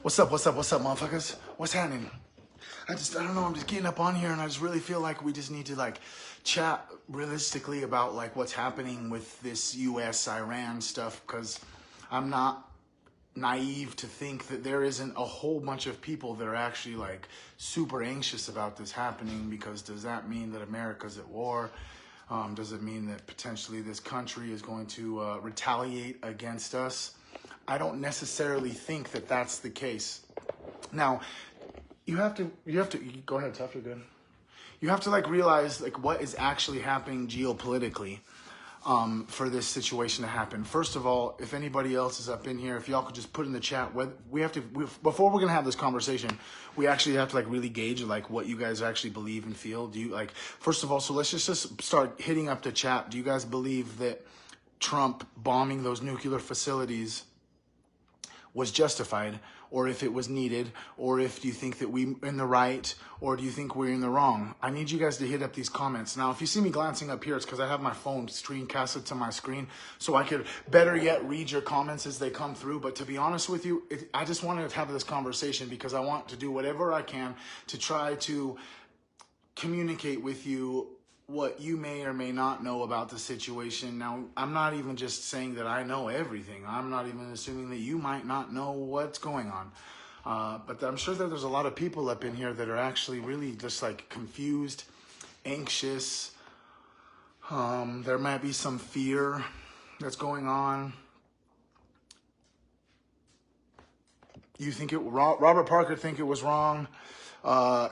What's up, motherfuckers? What's happening? I don't know, I'm just getting up on here and I just really feel like we just need to like chat realistically about like what's happening with this US-Iran stuff, because I'm not naive to think that there isn't a whole bunch of people that are actually like super anxious about this happening. Because does that mean that America's at war? Does it mean that potentially this country is going to retaliate against us? I don't necessarily think that that's the case. Now, you have to go ahead, Tuff, you're good. You have to like realize like what is actually happening geopolitically for this situation to happen. First of all, if anybody else is up in here, if y'all could just put in the chat, before we're gonna have this conversation, we actually have to like really gauge like what you guys actually believe and feel. Do you like, first of all, so let's just start hitting up the chat. Do you guys believe that Trump bombing those nuclear facilities was justified, or if it was needed, or if you think that we're in the right, or do you think we're in the wrong? I need you guys to hit up these comments. Now, if you see me glancing up here, it's because I have my phone screencasted to my screen, so I could better yet read your comments as they come through. But to be honest with you, I just wanted to have this conversation because I want to do whatever I can to try to communicate with you what you may or may not know about the situation. Now, I'm not even just saying that I know everything. I'm not even assuming that you might not know what's going on. But I'm sure that there's a lot of people up in here that are actually really just like confused, anxious. There might be some fear that's going on. You think Robert Parker think it was wrong.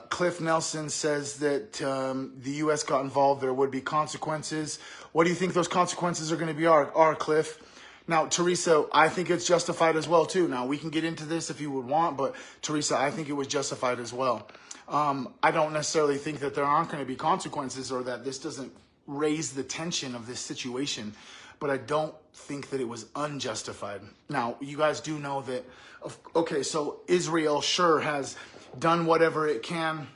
Cliff Nelson says that the U.S. got involved, there would be consequences. What do you think those consequences are going to be are, Cliff? Now, Teresa, I think it's justified as well, too. Now, we can get into this if you would want, but Teresa, I think it was justified as well. I don't necessarily think that there aren't going to be consequences or that this doesn't raise the tension of this situation, but I don't think that it was unjustified. Now, you guys do know that, okay, so Israel sure has done whatever it can.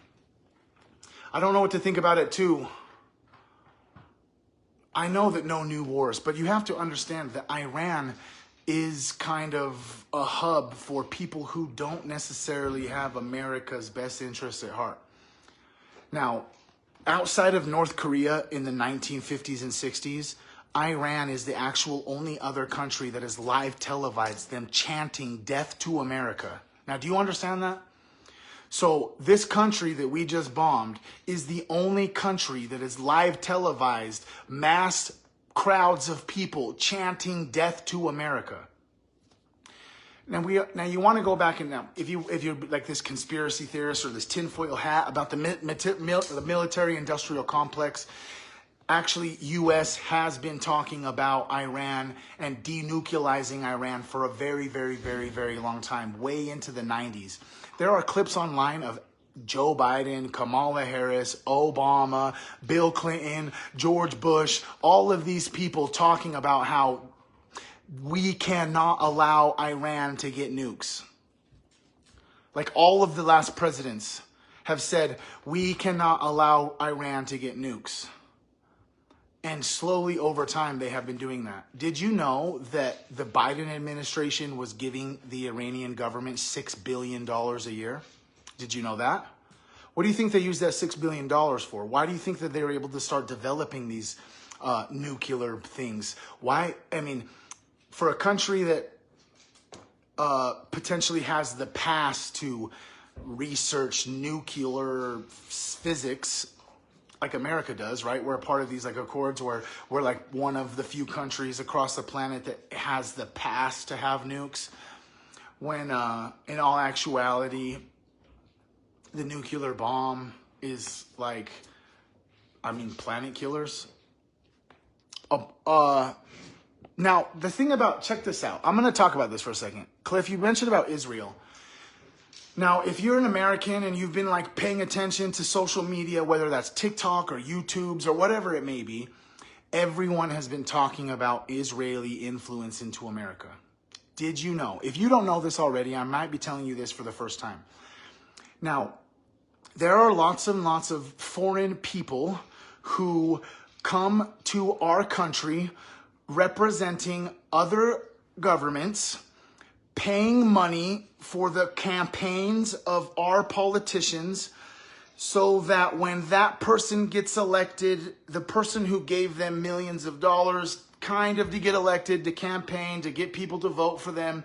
I don't know what to think about it too. I know that no new wars, but you have to understand that Iran is kind of a hub for people who don't necessarily have America's best interests at heart. Now, outside of North Korea in the 1950s and 60s, Iran is the actual only other country that has live televised them chanting death to America. Now, do you understand that? So this country that we just bombed is the only country that is live televised mass crowds of people chanting death to America. Now you want to go back and now if you're like this conspiracy theorist or this tinfoil hat about the military industrial complex, actually U.S. has been talking about Iran and denuclearizing Iran for a very, very, very, very long time, way into the 90s. There are clips online of Joe Biden, Kamala Harris, Obama, Bill Clinton, George Bush, all of these people talking about how we cannot allow Iran to get nukes. Like all of the last presidents have said, we cannot allow Iran to get nukes. And slowly over time, they have been doing that. Did you know that the Biden administration was giving the Iranian government $6 billion a year? Did you know that? What do you think they used that $6 billion for? Why do you think that they were able to start developing these nuclear things? Why? I mean, for a country that potentially has the past to research nuclear physics, like America does, right? We're a part of these like accords where we're like one of the few countries across the planet that has the past to have nukes. When in all actuality, the nuclear bomb is like, I mean, planet killers. Now, the thing about, check this out. I'm going to talk about this for a second. Cliff, you mentioned about Israel. Now, if you're an American and you've been like paying attention to social media, whether that's TikTok or YouTube's or whatever it may be, everyone has been talking about Israeli influence into America. Did you know? If you don't know this already, I might be telling you this for the first time. Now, there are lots and lots of foreign people who come to our country representing other governments paying money for the campaigns of our politicians so that when that person gets elected, the person who gave them millions of dollars kind of to get elected, to campaign, to get people to vote for them,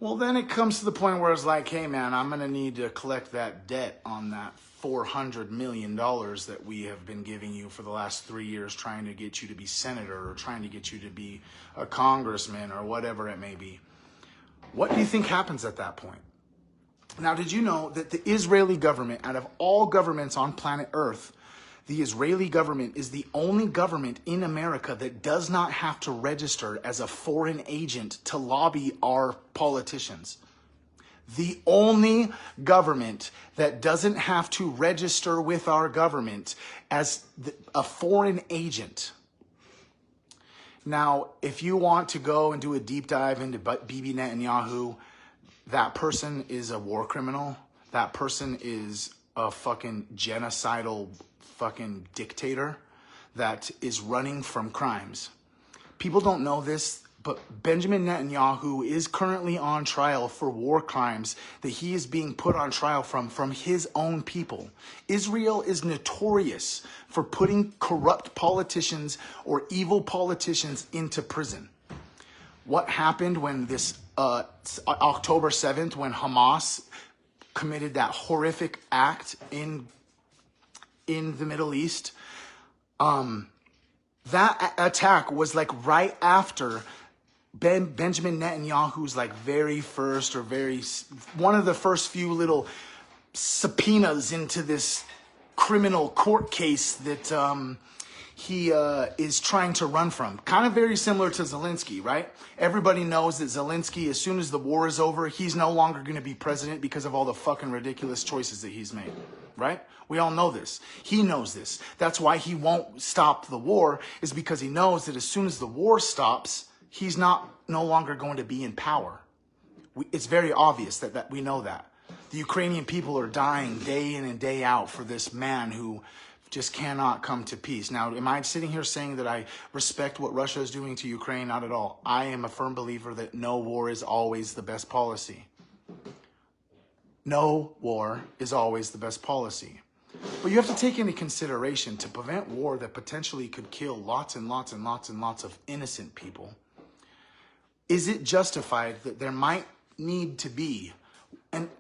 well, then it comes to the point where it's like, hey, man, I'm going to need to collect that debt on that $400 million that we have been giving you for the last 3 years, trying to get you to be senator or trying to get you to be a congressman or whatever it may be. What do you think happens at that point? Now, did you know that the Israeli government, out of all governments on planet Earth, the Israeli government is the only government in America that does not have to register as a foreign agent to lobby our politicians? The only government that doesn't have to register with our government as a foreign agent. Now, if you want to go and do a deep dive into Bibi Netanyahu, that person is a war criminal. That person is a fucking genocidal fucking dictator that is running from crimes. People don't know this, but Benjamin Netanyahu is currently on trial for war crimes that he is being put on trial from his own people. Israel is notorious for putting corrupt politicians or evil politicians into prison. What happened when this October 7th, when Hamas committed that horrific act in the Middle East? That attack was like right after Benjamin Netanyahu's like very first or one of the first few little subpoenas into this criminal court case that he is trying to run from. Kind of very similar to Zelensky, right? Everybody knows that Zelensky, as soon as the war is over, he's no longer going to be president because of all the fucking ridiculous choices that he's made, right? We all know this. He knows this. That's why he won't stop the war, is because he knows that as soon as the war stops, he's no longer going to be in power. It's very obvious that we know that. The Ukrainian people are dying day in and day out for this man who just cannot come to peace. Now, am I sitting here saying that I respect what Russia is doing to Ukraine? Not at all. I am a firm believer that no war is always the best policy. No war is always the best policy. But you have to take into consideration, to prevent war that potentially could kill lots and lots and lots and lots of innocent people, is it justified that there might need to be an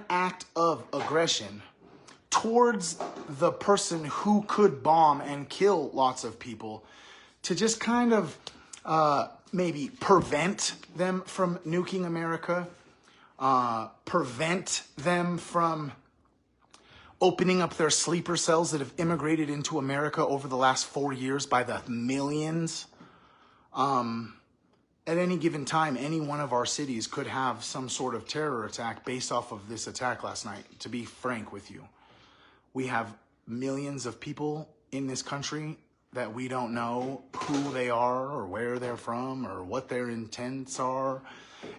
act of aggression towards the person who could bomb and kill lots of people to just kind of maybe prevent them from nuking America, prevent them from opening up their sleeper cells that have immigrated into America over the last 4 years by the millions? At any given time, any one of our cities could have some sort of terror attack based off of this attack last night, to be frank with you. We have millions of people in this country that we don't know who they are or where they're from or what their intents are.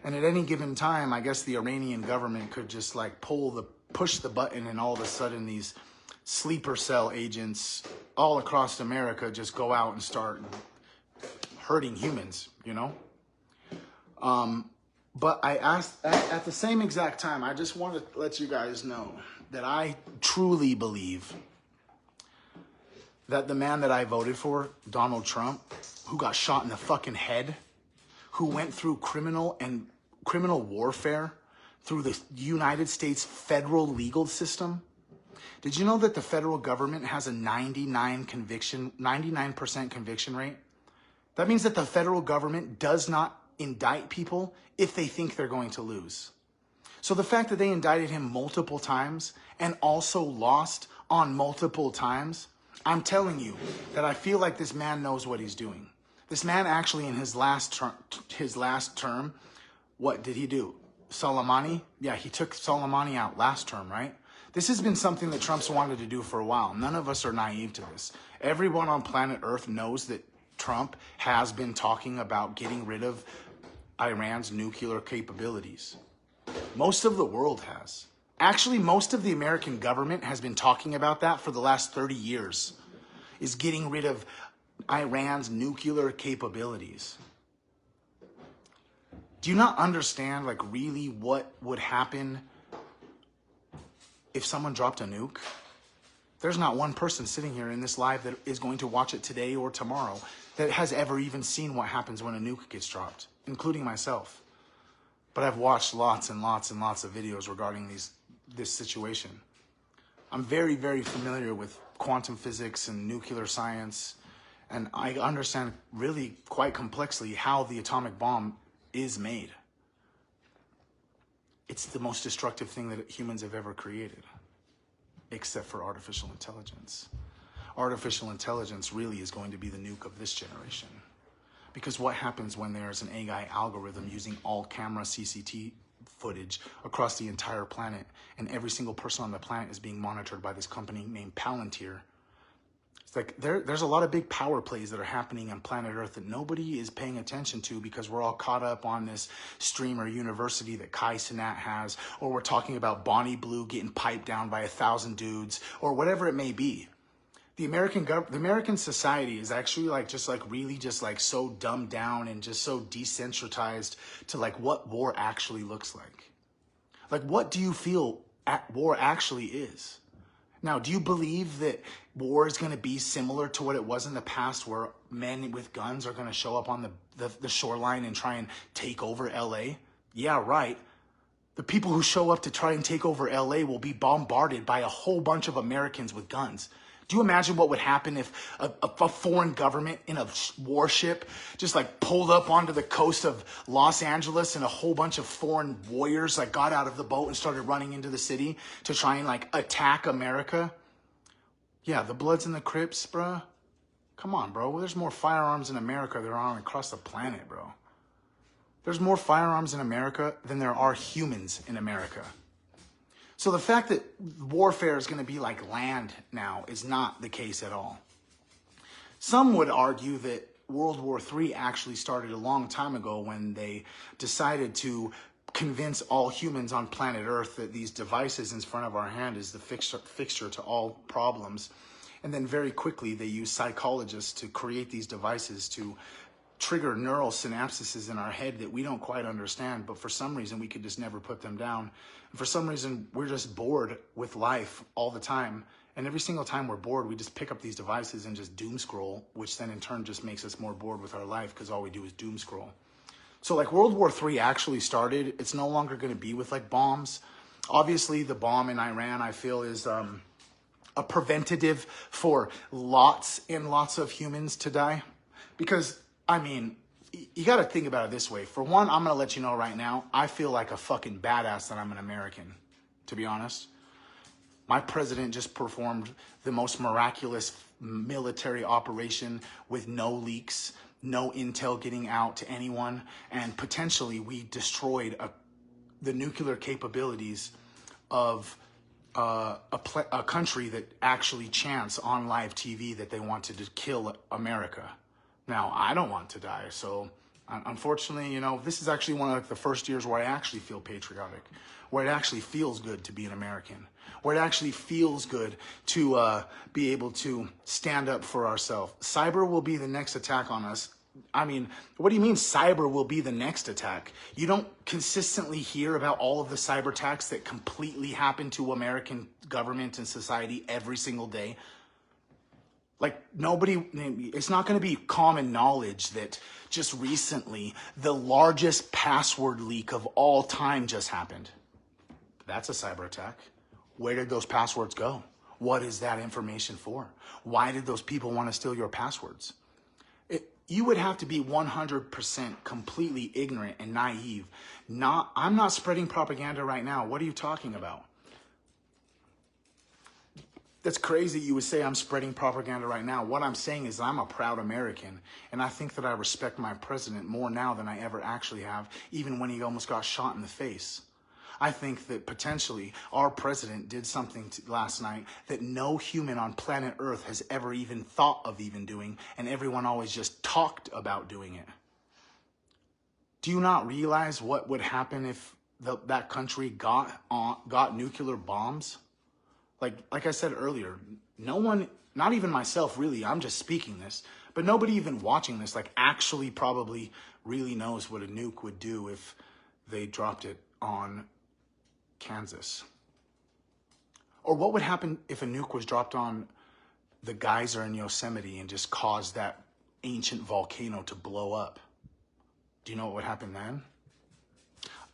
And at any given time, I guess the Iranian government could just like push the button, and all of a sudden these sleeper cell agents all across America just go out and start hurting humans, you know? But I asked at the same exact time, I just want to let you guys know that I truly believe that the man that I voted for, Donald Trump, who got shot in the fucking head, who went through criminal warfare through the United States federal legal system. Did you know that the federal government has a 99% conviction rate? That means that the federal government does not indict people if they think they're going to lose. So the fact that they indicted him multiple times and also lost on multiple times, I'm telling you that I feel like this man knows what he's doing. This man actually in his last term, what did he do? Soleimani? Yeah, he took Soleimani out last term, right? This has been something that Trump's wanted to do for a while. None of us are naive to this. Everyone on planet Earth knows that Trump has been talking about getting rid of Iran's nuclear capabilities. Most of the world has. Actually, most of the American government has been talking about that for the last 30 years, is getting rid of Iran's nuclear capabilities. Do you not understand, like, really what would happen if someone dropped a nuke? There's not one person sitting here in this live that is going to watch it today or tomorrow that has ever even seen what happens when a nuke gets dropped, including myself. But I've watched lots and lots and lots of videos regarding this situation. I'm very, very familiar with quantum physics and nuclear science, and I understand really quite complexly how the atomic bomb is made. It's the most destructive thing that humans have ever created, except for artificial intelligence. Artificial intelligence really is going to be the nuke of this generation. Because what happens when there's an AI algorithm using all camera CCTV footage across the entire planet, and every single person on the planet is being monitored by this company named Palantir? It's like there's a lot of big power plays that are happening on planet Earth that nobody is paying attention to because we're all caught up on this streamer university that Kai Cenat has, or we're talking about Bonnie Blue getting piped down by 1,000 dudes, or whatever it may be. The American society is actually really so dumbed down and just so desensitized to like what war actually looks like. Like, what do you feel war actually is? Now, do you believe that war is going to be similar to what it was in the past, where men with guns are going to show up on the shoreline and try and take over LA? Yeah, right. The people who show up to try and take over LA will be bombarded by a whole bunch of Americans with guns. Do you imagine what would happen if a foreign government in a warship just like pulled up onto the coast of Los Angeles, and a whole bunch of foreign warriors like got out of the boat and started running into the city to try and like attack America? Yeah, the Bloods and the Crips, bro. Come on, bro. There's more firearms in America than there are across the planet, bro. There's more firearms in America than there are humans in America. So the fact that warfare is going to be like land now is not the case at all. Some would argue that World War III actually started a long time ago when they decided to convince all humans on planet Earth that these devices in front of our hand is the fixture to all problems. And then very quickly they used psychologists to create these devices to trigger neural synapses in our head that we don't quite understand, but for some reason we could just never put them down. And for some reason we're just bored with life all the time. And every single time we're bored, we just pick up these devices and just doom scroll, which then in turn just makes us more bored with our life because all we do is doom scroll. So like World War III actually started, it's no longer going to be with like bombs. Obviously the bomb in Iran, I feel, is a preventative for lots and lots of humans to die. Because I mean, you got to think about it this way. For one, I'm going to let you know right now, I feel like a fucking badass that I'm an American, to be honest. My president just performed the most miraculous military operation with no leaks, no intel getting out to anyone, and potentially we destroyed the nuclear capabilities of a country that actually chants on live TV that they wanted to kill America. Now, I don't want to die, so unfortunately, you know, this is actually one of the first years where I actually feel patriotic, where it actually feels good to be an American, where it actually feels good to be able to stand up for ourselves. Cyber will be the next attack on us. I mean, what do you mean cyber will be the next attack? You don't consistently hear about all of the cyber attacks that completely happen to American government and society every single day. Like it's not going to be common knowledge that just recently the largest password leak of all time just happened. That's a cyber attack. Where did those passwords go? What is that information for? Why did those people want to steal your passwords? You would have to be 100% completely ignorant and naive. I'm not spreading propaganda right now. What are you talking about? That's crazy you would say I'm spreading propaganda right now. What I'm saying is I'm a proud American, and I think that I respect my president more now than I ever actually have, even when he almost got shot in the face. I think that potentially our president did something last night that no human on planet Earth has ever even thought of even doing, and everyone always just talked about doing it. Do you not realize what would happen if that country got nuclear bombs? Like I said earlier, no one, not even myself really, I'm just speaking this, but nobody even watching this like actually probably really knows what a nuke would do if they dropped it on Kansas. Or what would happen if a nuke was dropped on the geyser in Yosemite and just caused that ancient volcano to blow up? Do you know what would happen then?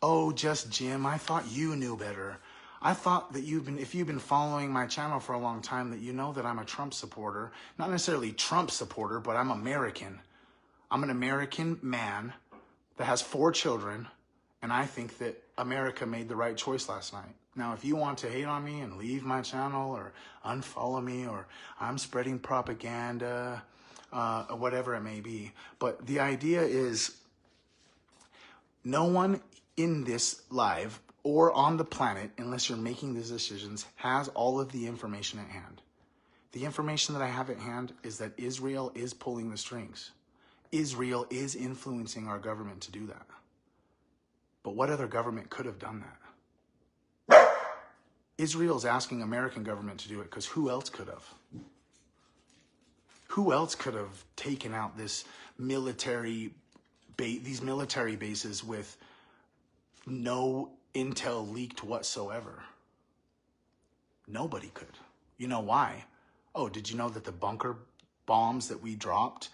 Oh, just Jim, I thought you knew better. I thought that if you've been following my channel for a long time, that you know that I'm a Trump supporter. Not necessarily Trump supporter, but I'm American. I'm an American man that has 4 children, and I think that America made the right choice last night. Now, if you want to hate on me and leave my channel or unfollow me or I'm spreading propaganda, or whatever it may be, but the idea is no one in this live or on the planet, unless you're making these decisions, has all of the information at hand. The information that I have at hand is that Israel is pulling the strings. Israel is influencing our government to do that. But what other government could have done that? Israel's asking American government to do it because who else could have? Who else could have taken out these military bases with no intel leaked whatsoever? Nobody could. You know why? Oh, did you know that the bunker bombs that we dropped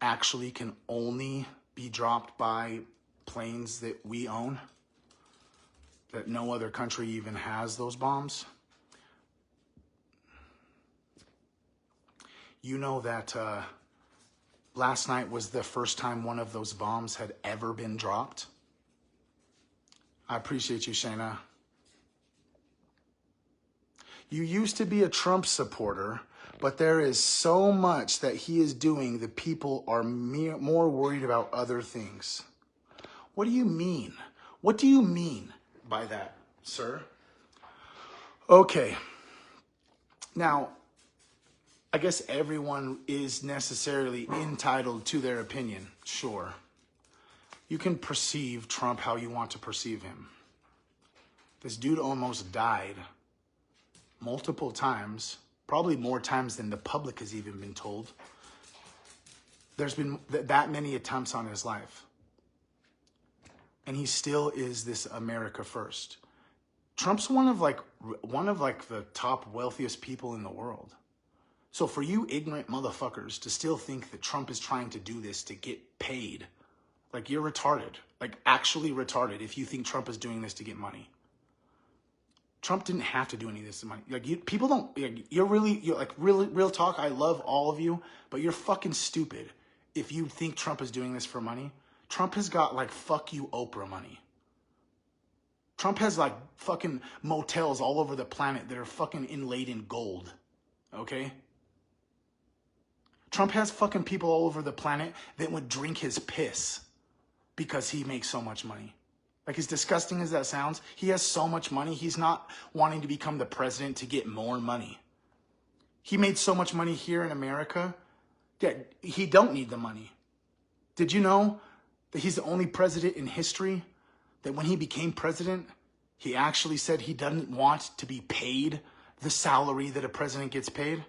actually can only be dropped by planes that we own? That no other country even has those bombs? You know that last night was the first time one of those bombs had ever been dropped? I appreciate you, Shayna. You used to be a Trump supporter, but there is so much that he is doing, the people are more worried about other things. What do you mean? What do you mean by that, sir? Okay. Now, I guess everyone is necessarily entitled to their opinion, sure. You can perceive Trump how you want to perceive him. This dude almost died multiple times, probably more times than the public has even been told. There's been that many attempts on his life. And he still is this America first. Trump's one of the top wealthiest people in the world. So for you ignorant motherfuckers to still think that Trump is trying to do this to get paid, like you're retarded, like actually retarded if you think Trump is doing this to get money. Trump didn't have to do any of this to money. Like people don't, you're like real talk. I love all of you, but you're fucking stupid if you think Trump is doing this for money. Trump has got like fuck you Oprah money. Trump has like fucking motels all over the planet that are fucking inlaid in gold. Okay? Trump has fucking people all over the planet that would drink his piss because he makes so much money. Like, as disgusting as that sounds, he has so much money, he's not wanting to become the president to get more money. He made so much money here in America that he don't need the money. Did you know that he's the only president in history that when he became president, he actually said he doesn't want to be paid the salary that a president gets paid?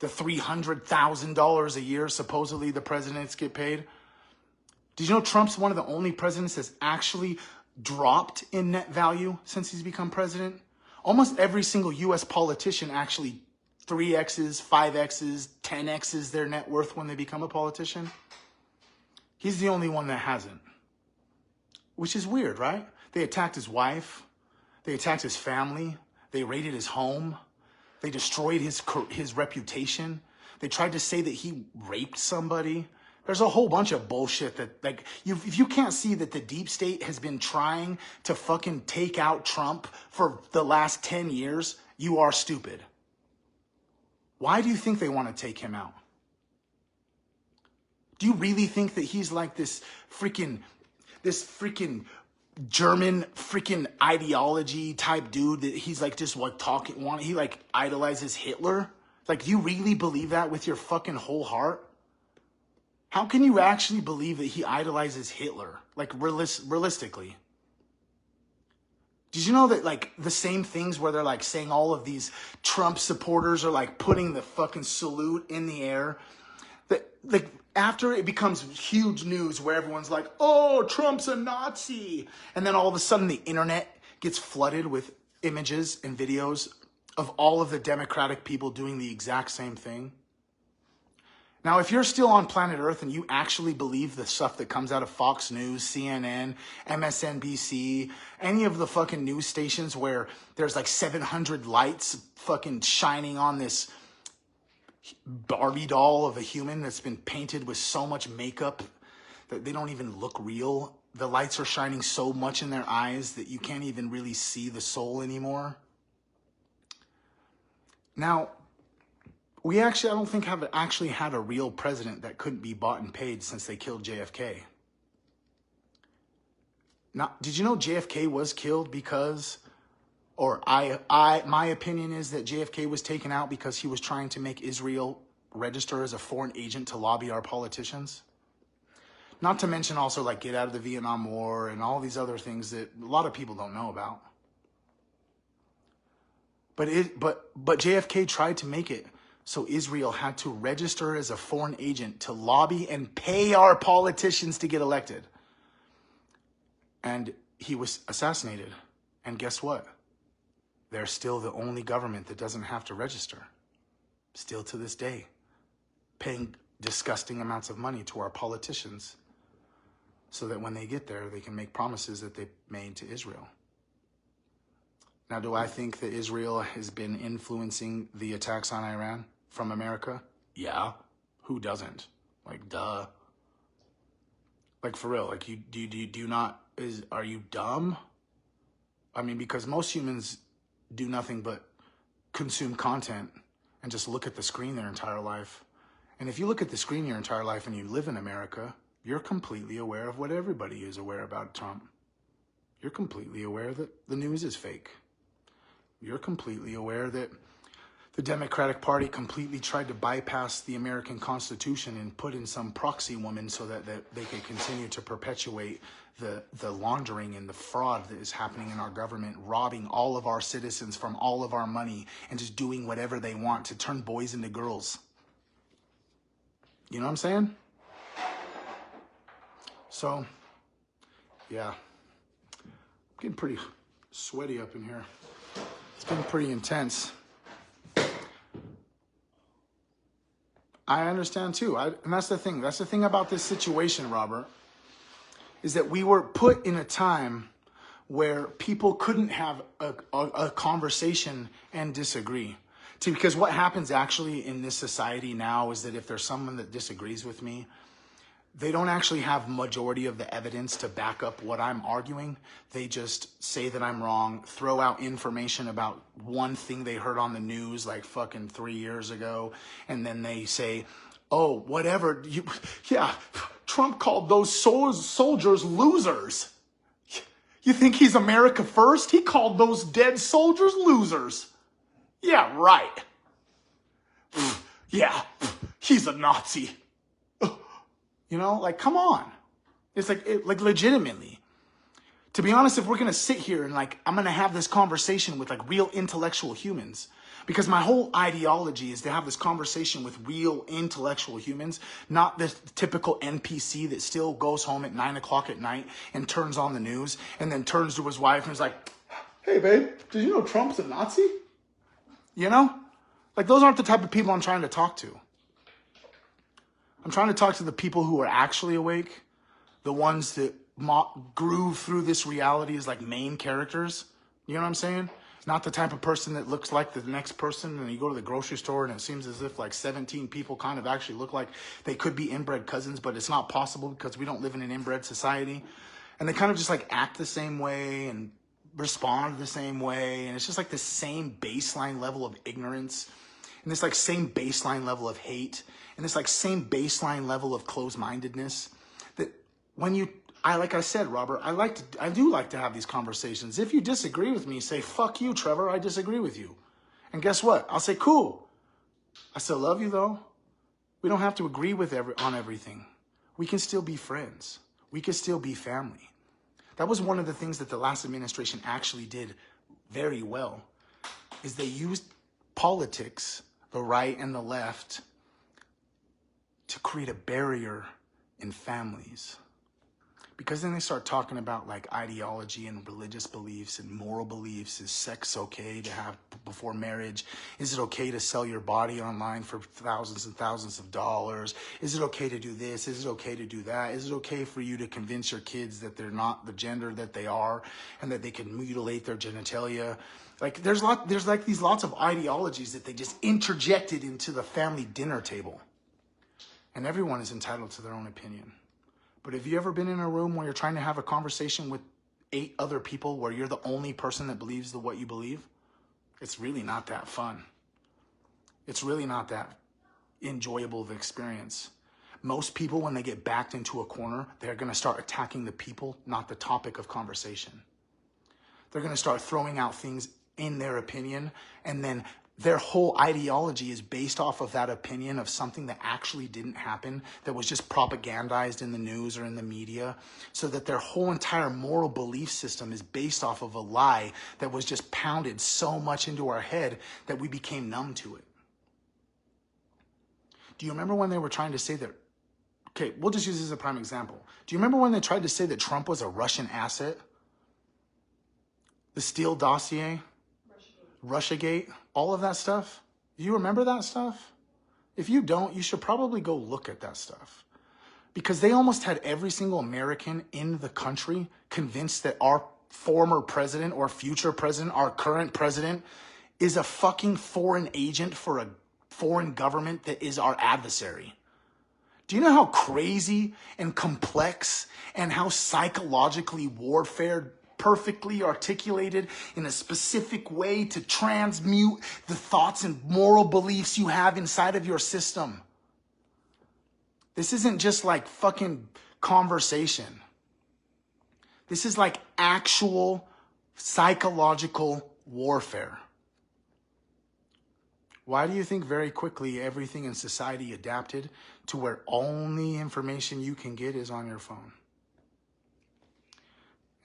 The $300,000 a year supposedly the presidents get paid? Did you know Trump's one of the only presidents that's actually dropped in net value since he's become president? Almost every single U.S. politician actually 3X's, 5X's, 10X's their net worth when they become a politician. He's the only one that hasn't. Which is weird, right? They attacked his wife. They attacked his family. They raided his home. They destroyed his reputation. They tried to say that he raped somebody. There's a whole bunch of bullshit that, like, if you can't see that the deep state has been trying to fucking take out Trump for the last 10 years, you are stupid. Why do you think they want to take him out? Do you really think that he's like this freaking German freaking ideology type dude that he's like just like he like idolizes Hitler? Like, you really believe that with your fucking whole heart? How can you actually believe that he idolizes Hitler? Like, realistically. Did you know that, like, the same things where they're, like, saying all of these Trump supporters are, like, putting the fucking salute in the air? Like after it becomes huge news where everyone's like, oh, Trump's a Nazi. And then all of a sudden the internet gets flooded with images and videos of all of the Democratic people doing the exact same thing. Now, if you're still on planet Earth and you actually believe the stuff that comes out of Fox News, CNN, MSNBC, any of the fucking news stations where there's like 700 lights fucking shining on this Barbie doll of a human that's been painted with so much makeup that they don't even look real. The lights are shining so much in their eyes that you can't even really see the soul anymore. Now, I don't think have actually had a real president that couldn't be bought and paid since they killed JFK. Now, did you know JFK was killed because, or my opinion is that JFK was taken out because he was trying to make Israel register as a foreign agent to lobby our politicians? Not to mention also like get out of the Vietnam War and all these other things that a lot of people don't know about. But JFK tried to make it so Israel had to register as a foreign agent to lobby and pay our politicians to get elected. And he was assassinated. And guess what? They're still the only government that doesn't have to register. Still to this day. Paying disgusting amounts of money to our politicians so that when they get there, they can make promises that they made to Israel. Now, do I think that Israel has been influencing the attacks on Iran from America? Yeah. Who doesn't? Like, duh. Like, for real. Like, are you dumb? I mean, because most humans do nothing but consume content and just look at the screen their entire life. And if you look at the screen your entire life and you live in America, you're completely aware of what everybody is aware about Trump. You're completely aware that the news is fake. You're completely aware that the Democratic Party completely tried to bypass the American Constitution and put in some proxy woman so that they could continue to perpetuate the laundering and the fraud that is happening in our government, robbing all of our citizens from all of our money and just doing whatever they want to turn boys into girls. You know what I'm saying? So, yeah. I'm getting pretty sweaty up in here. It's been pretty intense. I understand too. And that's the thing. That's the thing about this situation, Robert, is that we were put in a time where people couldn't have a conversation and disagree. Because what happens actually in this society now is that if there's someone that disagrees with me, they don't actually have majority of the evidence to back up what I'm arguing. They just say that I'm wrong, throw out information about one thing they heard on the news like fucking 3 years ago. And then they say, oh, whatever. Trump called those soldiers losers. You think he's America first? He called those dead soldiers losers. Yeah, right. Yeah, he's a Nazi. You know, like, come on. It's like legitimately. To be honest, if we're going to sit here and like, I'm going to have this conversation with like real intellectual humans, because my whole ideology is to have this conversation with real intellectual humans, not the typical NPC that still goes home at 9 o'clock at night and turns on the news and then turns to his wife and is like, hey, babe, did you know Trump's a Nazi? You know, like those aren't the type of people I'm trying to talk to. I'm trying to talk to the people who are actually awake, the ones that grew through this reality as like main characters. You know what I'm saying? Not the type of person that looks like the next person and you go to the grocery store and it seems as if like 17 people kind of actually look like they could be inbred cousins, but it's not possible because we don't live in an inbred society. And they kind of just like act the same way and respond the same way. And it's just like the same baseline level of ignorance and this like same baseline level of hate and this like same baseline level of closed-mindedness that when like I said, Robert, I do like to have these conversations. If you disagree with me, say, fuck you, Trevor, I disagree with you. And guess what? I'll say, cool. I still love you though. We don't have to agree on everything. We can still be friends. We can still be family. That was one of the things that the last administration actually did very well, is they used politics, the right and the left, to create a barrier in families. Because then they start talking about like ideology and religious beliefs and moral beliefs. Is sex okay to have before marriage? Is it okay to sell your body online for thousands and thousands of dollars? Is it okay to do this? Is it okay to do that? Is it okay for you to convince your kids that they're not the gender that they are and that they can mutilate their genitalia? Like there's like these lots of ideologies that they just interjected into the family dinner table. And everyone is entitled to their own opinion. But have you ever been in a room where you're trying to have a conversation with 8 other people where you're the only person that believes what you believe? It's really not that fun. It's really not that enjoyable of an experience. Most people, when they get backed into a corner, they're going to start attacking the people, not the topic of conversation. They're going to start throwing out things in their opinion, and then their whole ideology is based off of that opinion of something that actually didn't happen, that was just propagandized in the news or in the media, so that their whole entire moral belief system is based off of a lie that was just pounded so much into our head that we became numb to it. Do you remember when they were trying to say that, okay, we'll just use this as a prime example. Do you remember when they tried to say that Trump was a Russian asset? The Steele dossier? Russiagate, all of that stuff. Do you remember that stuff? If you don't, you should probably go look at that stuff. Because they almost had every single American in the country convinced that our former president or future president, our current president, is a fucking foreign agent for a foreign government that is our adversary. Do you know how crazy and complex and how psychologically warfare perfectly articulated in a specific way to transmute the thoughts and moral beliefs you have inside of your system? This isn't just like fucking conversation. This is like actual psychological warfare. Why do you think very quickly everything in society adapted to where only information you can get is on your phone?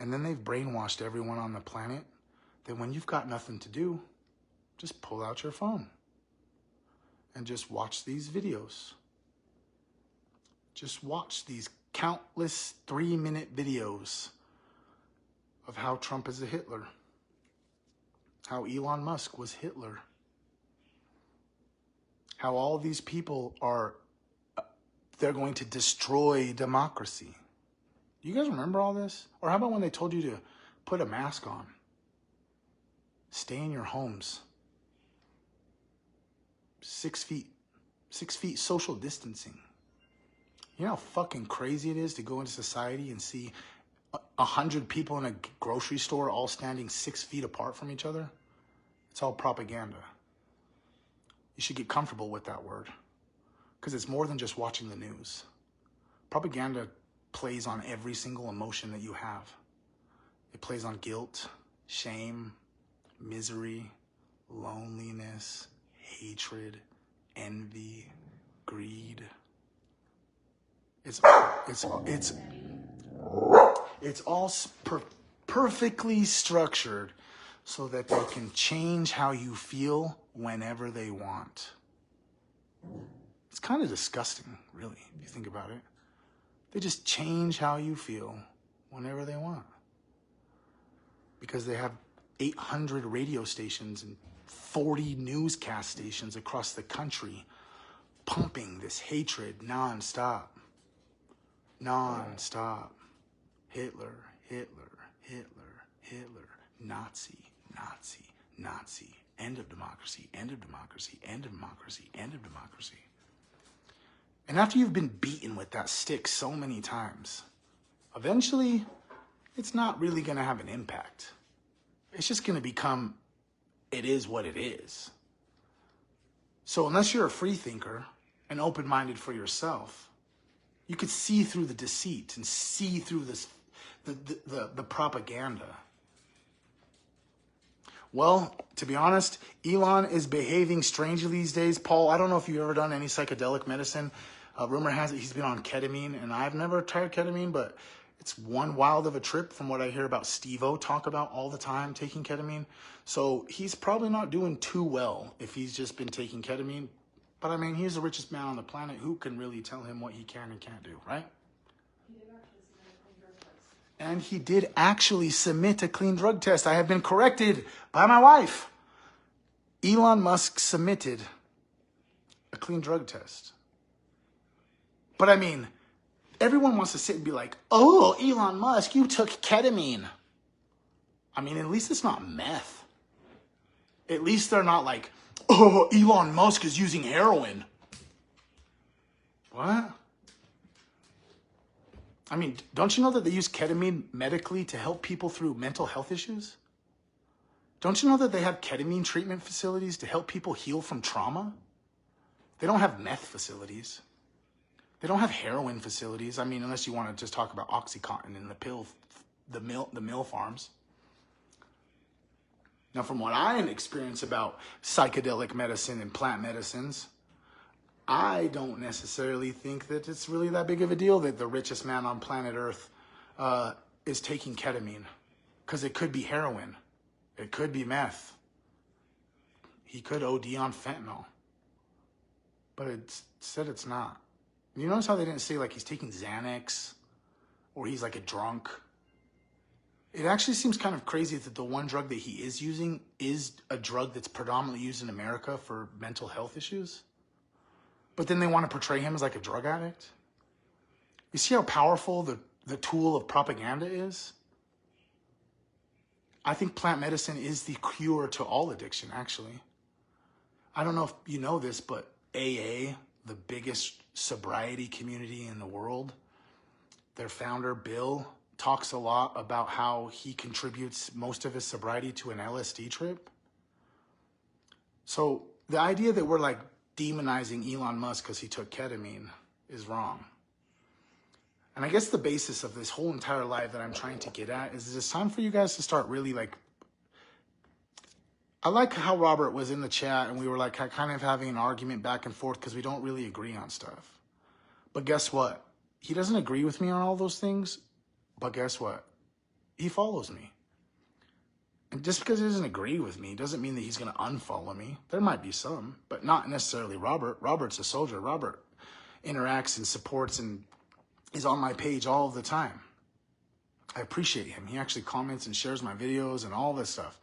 And then they've brainwashed everyone on the planet that when you've got nothing to do, just pull out your phone and just watch these videos. Just watch these countless 3-minute videos of how Trump is a Hitler, how Elon Musk was Hitler, how all these people they're going to destroy democracy. Do you guys remember all this? Or how about when they told you to put a mask on? Stay in your homes. 6 feet social distancing. You know how fucking crazy it is to go into society and see 100 people in a grocery store all standing 6 feet apart from each other? It's all propaganda. You should get comfortable with that word, because it's more than just watching the news. Propaganda plays on every single emotion that you have. It plays on guilt, shame, misery, loneliness, hatred, envy, greed. It's all perfectly structured so that they can change how you feel whenever they want. It's kind of disgusting, really, if you think about it. They just change how you feel whenever they want. Because they have 800 radio stations and 40 newscast stations across the country pumping this hatred nonstop. Nonstop. Hitler, Hitler, Hitler, Hitler, Nazi, Nazi, Nazi. End of democracy, end of democracy, end of democracy, end of democracy. And after you've been beaten with that stick so many times, eventually, it's not really going to have an impact. It's just going to become, it is what it is. So unless you're a free thinker and open-minded for yourself, you could see through the deceit and see through the propaganda. Well, to be honest, Elon is behaving strangely these days. Paul, I don't know if you've ever done any psychedelic medicine. Rumor has it he's been on ketamine, and I've never tried ketamine, but it's one wild of a trip from what I hear about Steve-O talk about all the time, taking ketamine. So he's probably not doing too well if he's just been taking ketamine. But I mean, he's the richest man on the planet. Who can really tell him what he can and can't do, right? And he did actually submit a clean drug test. I have been corrected by my wife. Elon Musk submitted a clean drug test. But I mean, everyone wants to sit and be like, oh, Elon Musk, you took ketamine. I mean, at least it's not meth. At least they're not like, oh, Elon Musk is using heroin. What? I mean, don't you know that they use ketamine medically to help people through mental health issues? Don't you know that they have ketamine treatment facilities to help people heal from trauma? They don't have meth facilities. They don't have heroin facilities. I mean, unless you want to just talk about OxyContin and the mill farms. Now, from what I experience about psychedelic medicine and plant medicines, I don't necessarily think that it's really that big of a deal that the richest man on planet Earth is taking ketamine. Because it could be heroin. It could be meth. He could OD on fentanyl. But it said it's not. You notice how they didn't say like he's taking Xanax or he's like a drunk? It actually seems kind of crazy that the one drug that he is using is a drug that's predominantly used in America for mental health issues. But then they want to portray him as like a drug addict. You see how powerful the tool of propaganda is? I think plant medicine is the cure to all addiction, actually. I don't know if you know this, but AA, the biggest sobriety community in the world, their founder, Bill, talks a lot about how he contributes most of his sobriety to an LSD trip. So the idea that we're like demonizing Elon Musk because he took ketamine is wrong. And I guess the basis of this whole entire live that I'm trying to get at is it's time for you guys to start really like, I like how Robert was in the chat and we were like kind of having an argument back and forth because we don't really agree on stuff. But guess what? He doesn't agree with me on all those things, but guess what? He follows me. And just because he doesn't agree with me doesn't mean that he's going to unfollow me. There might be some, but not necessarily Robert. Robert's a soldier. Robert interacts and supports and is on my page all the time. I appreciate him. He actually comments and shares my videos and all this stuff.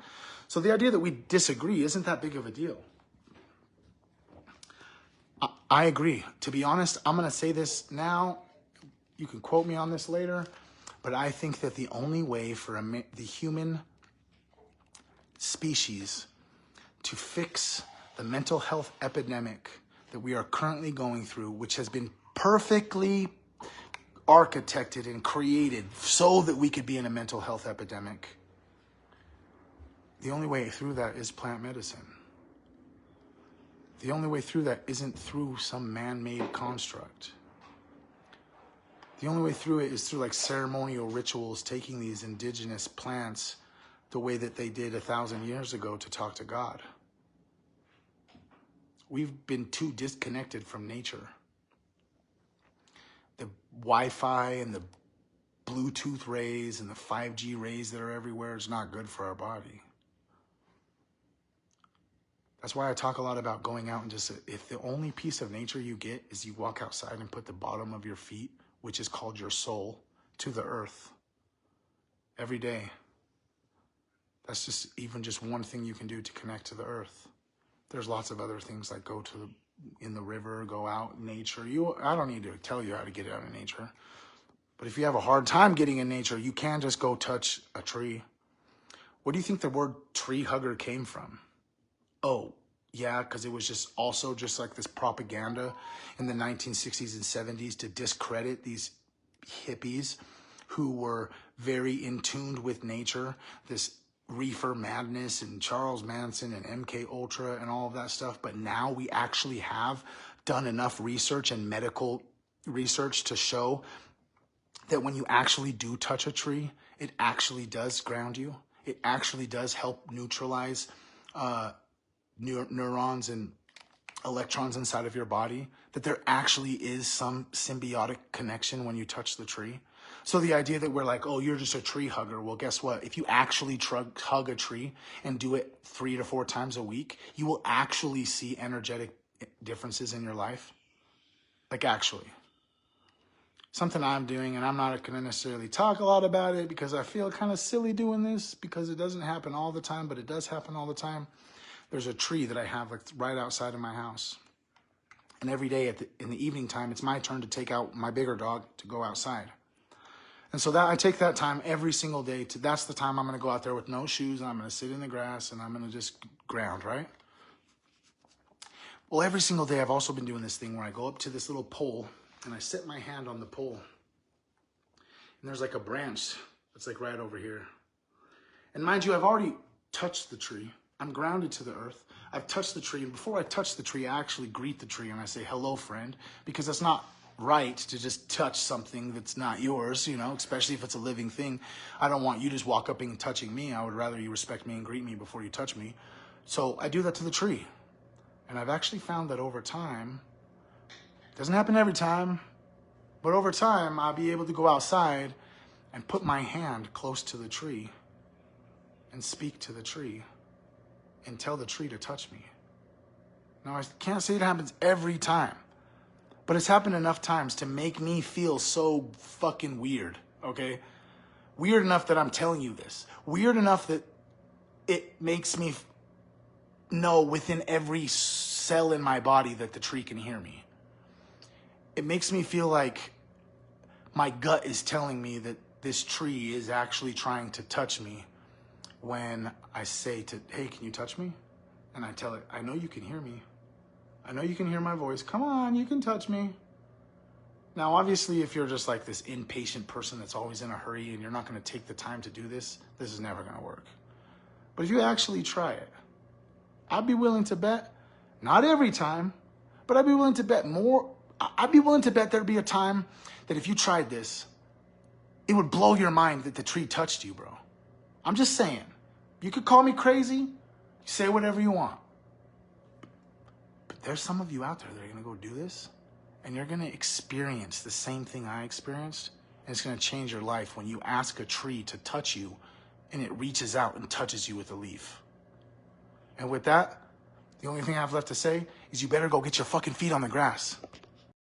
So the idea that we disagree isn't that big of a deal. I agree. To be honest, I'm going to say this now. You can quote me on this later. But I think that the only way for the human species to fix the mental health epidemic that we are currently going through, which has been perfectly architected and created so that we could be in a mental health epidemic, the only way through that is plant medicine. The only way through that isn't through some man-made construct. The only way through it is through like ceremonial rituals, taking these indigenous plants the way that they did 1,000 years ago to talk to God. We've been too disconnected from nature. The Wi-Fi and the Bluetooth rays and the 5G rays that are everywhere is not good for our body. That's why I talk a lot about going out and just, if the only piece of nature you get is you walk outside and put the bottom of your feet, which is called your soul, to the earth every day. That's just even just one thing you can do to connect to the earth. There's lots of other things like go to in the river, go out in nature. I don't need to tell you how to get out in nature. But if you have a hard time getting in nature, you can just go touch a tree. Where do you think the word tree hugger came from? Oh, yeah, because it was just also just like this propaganda in the 1960s and 70s to discredit these hippies who were very in tune with nature, this reefer madness and Charles Manson and MK Ultra and all of that stuff. But now we actually have done enough research and medical research to show that when you actually do touch a tree, it actually does ground you. It actually does help neutralize neurons and electrons inside of your body, that there actually is some symbiotic connection when you touch the tree. So the idea that we're like, oh, you're just a tree hugger. Well, guess what? If you actually hug a tree and do it 3 to 4 times a week, you will actually see energetic differences in your life? Like, actually. Something I'm doing, and I'm not going to necessarily talk a lot about it because I feel kind of silly doing this because it doesn't happen all the time, but it does happen all the time. There's a tree that I have like right outside of my house. And every day in the evening time, it's my turn to take out my bigger dog to go outside. And so that I take that time every single day. That's the time I'm going to go out there with no shoes, and I'm going to sit in the grass, and I'm going to just ground, right? Well, every single day I've also been doing this thing where I go up to this little pole, and I set my hand on the pole. And there's like a branch that's like right over here. And mind you, I've already touched the tree. I'm grounded to the earth. I've touched the tree, and before I touch the tree, I actually greet the tree and I say, hello, friend, because that's not right to just touch something that's not yours, you know, especially if it's a living thing. I don't want you just walk up and touching me. I would rather you respect me and greet me before you touch me. So I do that to the tree. And I've actually found that over time, it doesn't happen every time, but over time, I'll be able to go outside and put my hand close to the tree and speak to the tree and tell the tree to touch me. Now, I can't say it happens every time, but it's happened enough times to make me feel so fucking weird, okay? Weird enough that I'm telling you this. Weird enough that it makes me know within every cell in my body that the tree can hear me. It makes me feel like my gut is telling me that this tree is actually trying to touch me when I say to, hey, can you touch me? And I tell it, I know you can hear me. I know you can hear my voice. Come on, you can touch me. Now, obviously, if you're just like this impatient person that's always in a hurry and you're not going to take the time to do this, this is never going to work. But if you actually try it, I'd be willing to bet, not every time, but I'd be willing to bet more. I'd be willing to bet there'd be a time that if you tried this, it would blow your mind that the tree touched you, bro. I'm just saying. You could call me crazy. You say whatever you want. But there's some of you out there that are going to go do this, and you're going to experience the same thing I experienced, and it's going to change your life when you ask a tree to touch you, and it reaches out and touches you with a leaf. And with that, the only thing I have left to say is you better go get your fucking feet on the grass.